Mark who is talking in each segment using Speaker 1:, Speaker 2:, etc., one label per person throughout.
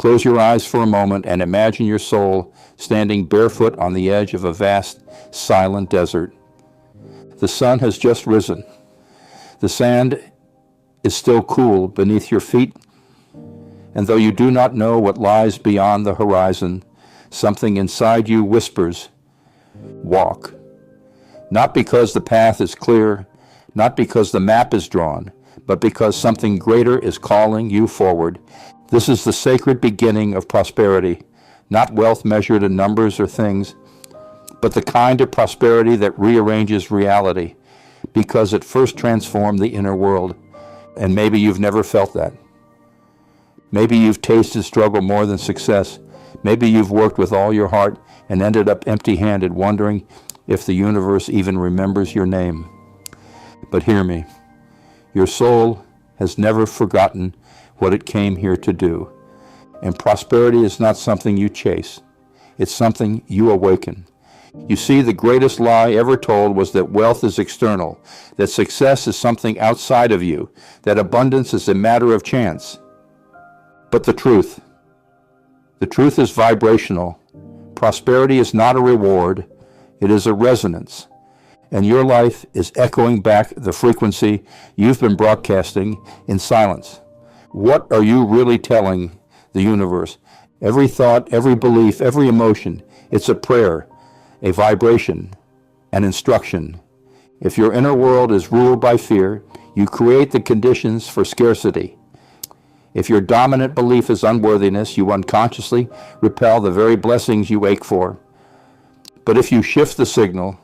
Speaker 1: Close your eyes for a moment and imagine your soul standing barefoot on the edge of a vast, silent desert. The sun has just risen. The sand is still cool beneath your feet, and though you do not know what lies beyond the horizon, something inside you whispers, walk. Not because the path is clear, not because the map is drawn, but because something greater is calling you forward. This is the sacred beginning of prosperity, not wealth measured in numbers or things, but the kind of prosperity that rearranges reality, because it first transformed the inner world. And maybe you've never felt that. Maybe you've tasted struggle more than success. Maybe you've worked with all your heart and ended up empty-handed, wondering if the universe even remembers your name. But hear me, your soul has never forgotten what it came here to do. And prosperity is not something you chase. It's something you awaken. You see, the greatest lie ever told was that wealth is external, that success is something outside of you, that abundance is a matter of chance. But the truth is vibrational. Prosperity is not a reward, it is a resonance. And your life is echoing back the frequency you've been broadcasting in silence. What are you really telling the universe? Every thought, every belief, every emotion, it's a prayer, a vibration, an instruction. If your inner world is ruled by fear, you create the conditions for scarcity. If your dominant belief is unworthiness, you unconsciously repel the very blessings you ache for. But if you shift the signal,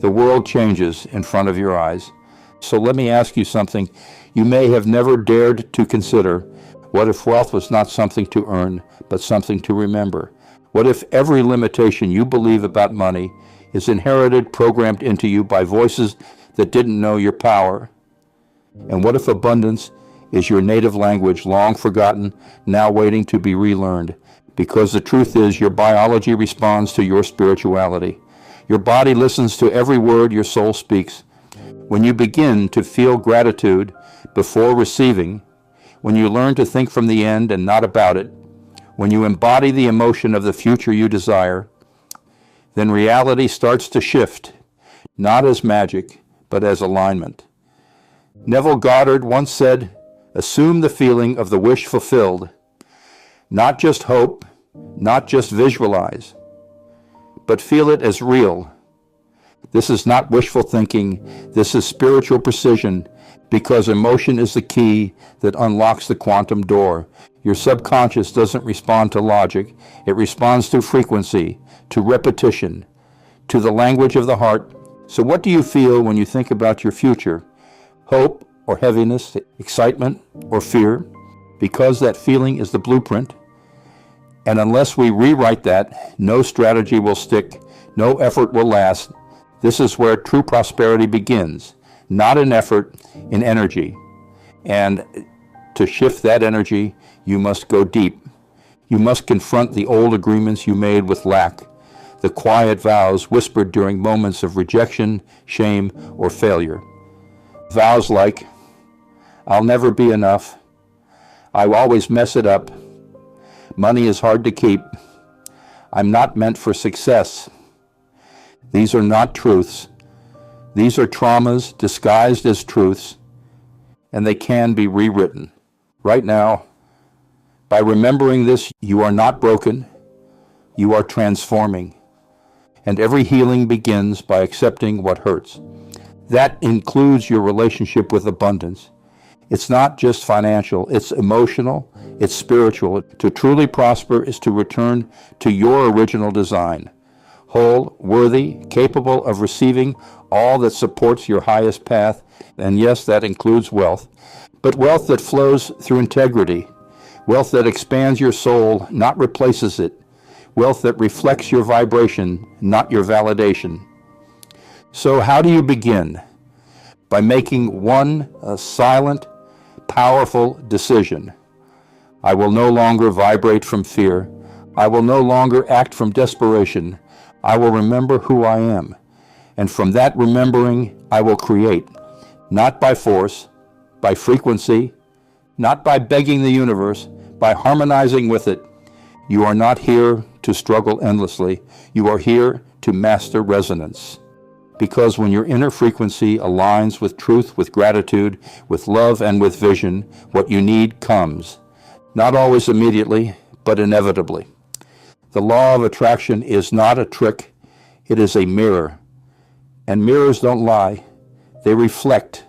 Speaker 1: the world changes in front of your eyes. So let me ask you something you may have never dared to consider. What if wealth was not something to earn, but something to remember? What if every limitation you believe about money is inherited, programmed into you by voices that didn't know your power? And what if abundance is your native language, long forgotten, now waiting to be relearned? Because the truth is, your biology responds to your spirituality. Your body listens to every word your soul speaks. When you begin to feel gratitude before receiving, when you learn to think from the end and not about it, when you embody the emotion of the future you desire, then reality starts to shift, not as magic, but as alignment. Neville Goddard once said, "Assume the feeling of the wish fulfilled. Not just hope, not just visualize, but feel it as real." This is not wishful thinking, this is spiritual precision, because emotion is the key that unlocks the quantum door. Your subconscious doesn't respond to logic, it responds to frequency, to repetition, to the language of the heart. So what do you feel when you think about your future? Hope or heaviness, excitement or fear? Because that feeling is the blueprint. And unless we rewrite that, no strategy will stick, no effort will last. This is where true prosperity begins, not in effort, in energy. And to shift that energy, you must go deep. You must confront the old agreements you made with lack, the quiet vows whispered during moments of rejection, shame, or failure. Vows like, "I'll never be enough," "I always mess it up," "Money is hard to keep," "I'm not meant for success." These are not truths. These are traumas disguised as truths, and they can be rewritten. Right now, by remembering this, you are not broken, you are transforming. And every healing begins by accepting what hurts. That includes your relationship with abundance. It's not just financial, it's emotional, it's spiritual. To truly prosper is to return to your original design. Whole, worthy, capable of receiving all that supports your highest path. And yes, that includes wealth. But wealth that flows through integrity. Wealth that expands your soul, not replaces it. Wealth that reflects your vibration, not your validation. So how do you begin? By making one silent, powerful decision. I will no longer vibrate from fear. I will no longer act from desperation. I will remember who I am. And from that remembering, I will create, not by force, by frequency, not by begging the universe, by harmonizing with it. You are not here to struggle endlessly. You are here to master resonance. Because when your inner frequency aligns with truth, with gratitude, with love, and with vision, what you need comes. Not always immediately, but inevitably. The law of attraction is not a trick. It is a mirror. And mirrors don't lie. They reflect.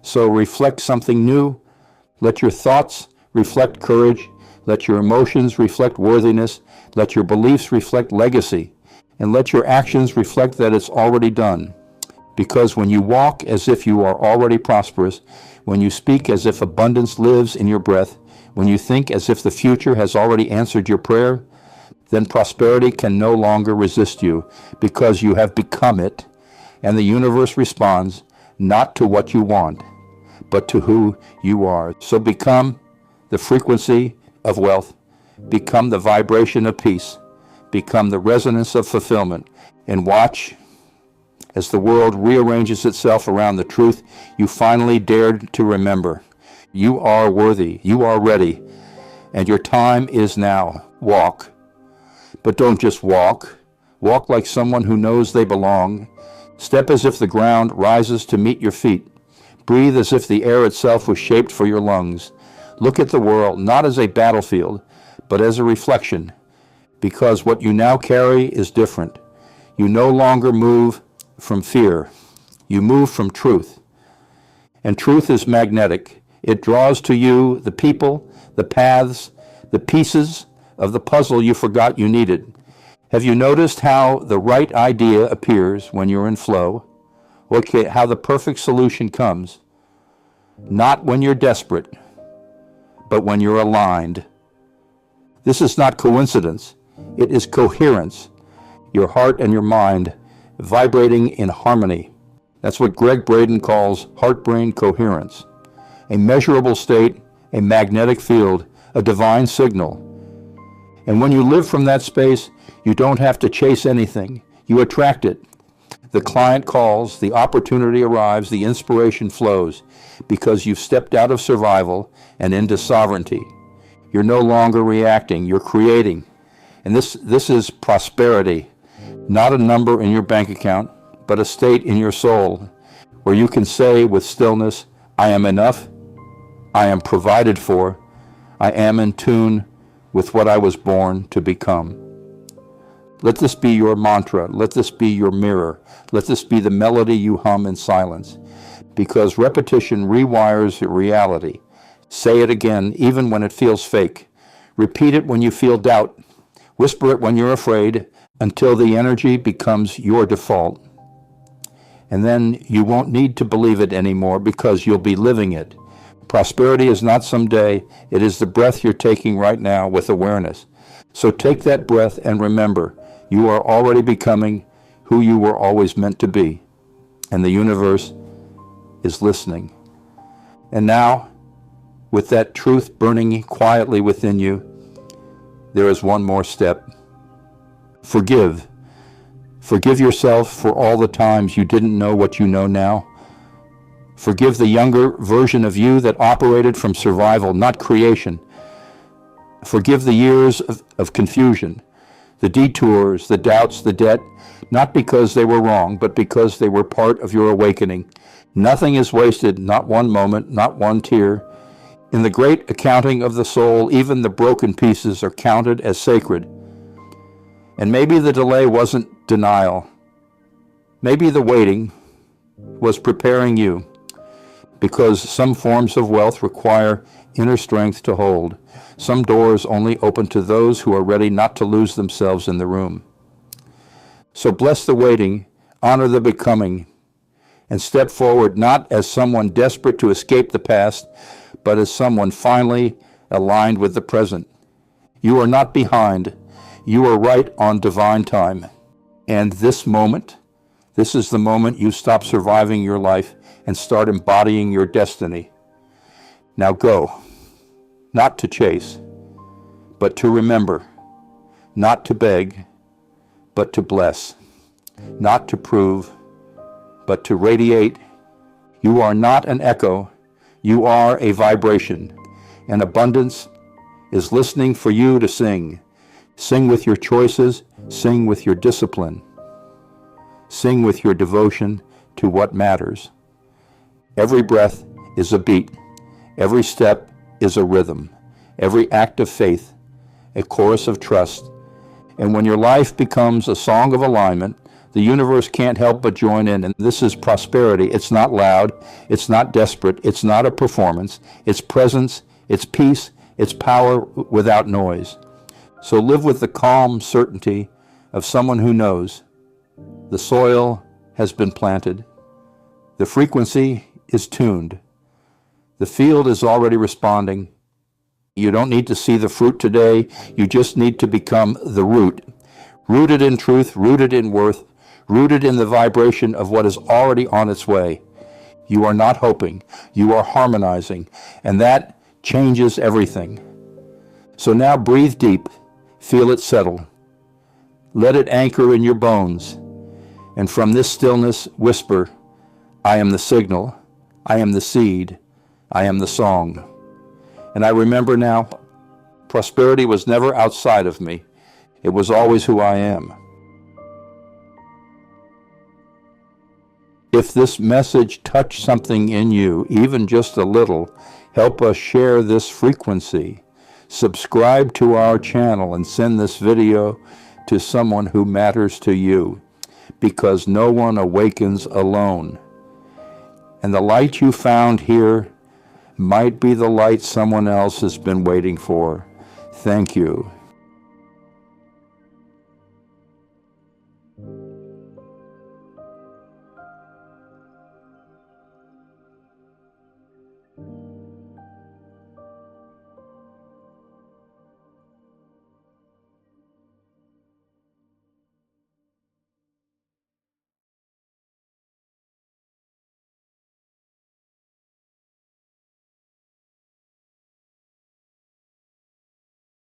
Speaker 1: So reflect something new. Let your thoughts reflect courage. Let your emotions reflect worthiness. Let your beliefs reflect legacy. And let your actions reflect that it's already done. Because when you walk as if you are already prosperous, when you speak as if abundance lives in your breath, when you think as if the future has already answered your prayer, then prosperity can no longer resist you because you have become it, and the universe responds not to what you want, but to who you are. So become the frequency of wealth, become the vibration of peace, become the resonance of fulfillment, and watch as the world rearranges itself around the truth you finally dared to remember. You are worthy, you are ready, and your time is now. Walk. But don't just walk. Walk like someone who knows they belong. Step as if the ground rises to meet your feet. Breathe as if the air itself was shaped for your lungs. Look at the world not as a battlefield, but as a reflection, because what you now carry is different. You no longer move from fear. You move from truth. And truth is magnetic. It draws to you the people, the paths, the pieces of the puzzle you forgot you needed. Have you noticed how the right idea appears when you're in flow? Okay, how the perfect solution comes. Not when you're desperate, but when you're aligned. This is not coincidence. It is coherence. Your heart and your mind vibrating in harmony. That's what Greg Braden calls heart-brain coherence. A measurable state, a magnetic field, a divine signal. And when you live from that space, you don't have to chase anything. You attract it. The client calls, the opportunity arrives, the inspiration flows, because you've stepped out of survival and into sovereignty. You're no longer reacting, you're creating. And this is prosperity, not a number in your bank account, but a state in your soul, where you can say with stillness, I am enough, I am provided for, I am in tune with what I was born to become. Let this be your mantra. Let this be your mirror. Let this be the melody you hum in silence, because repetition rewires reality. Say it again, even when it feels fake. Repeat it when you feel doubt. Whisper it when you're afraid, until the energy becomes your default. And then you won't need to believe it anymore, because you'll be living it. Prosperity is not someday. It is the breath you're taking right now with awareness. So take that breath and remember, you are already becoming who you were always meant to be. And the universe is listening. And now, with that truth burning quietly within you, there is one more step. Forgive. Forgive yourself for all the times you didn't know what you know now. Forgive the younger version of you that operated from survival, not creation. Forgive the years of confusion, the detours, the doubts, the debt, not because they were wrong, but because they were part of your awakening. Nothing is wasted, not one moment, not one tear. In the great accounting of the soul, even the broken pieces are counted as sacred. And maybe the delay wasn't denial. Maybe the waiting was preparing you, because some forms of wealth require inner strength to hold. Some doors only open to those who are ready not to lose themselves in the room. So bless the waiting, honor the becoming, and step forward not as someone desperate to escape the past, but as someone finally aligned with the present. You are not behind. You are right on divine time. And this moment, this is the moment you stop surviving your life and start embodying your destiny. Now go, not to chase, but to remember, not to beg, but to bless, not to prove, but to radiate. You are not an echo, you are a vibration, and abundance is listening for you to sing. Sing with your choices, sing with your discipline. Sing with your devotion to what matters. Every breath is a beat. Every step is a rhythm. Every act of faith, a chorus of trust. And when your life becomes a song of alignment, the universe can't help but join in. And this is prosperity. It's not loud. It's not desperate. It's not a performance. It's presence. It's peace. It's power without noise. So live with the calm certainty of someone who knows. The soil has been planted. The frequency is tuned. The field is already responding. You don't need to see the fruit today. You just need to become the root. Rooted in truth, rooted in worth, rooted in the vibration of what is already on its way. You are not hoping. You are harmonizing. And that changes everything. So now breathe deep. Feel it settle. Let it anchor in your bones. And from this stillness, whisper, I am the signal. I am the seed. I am the song. And I remember now, prosperity was never outside of me. It was always who I am. If this message touched something in you, even just a little, help us share this frequency. Subscribe to our channel and send this video to someone who matters to you, because no one awakens alone. And the light you found here might be the light someone else has been waiting for. Thank you.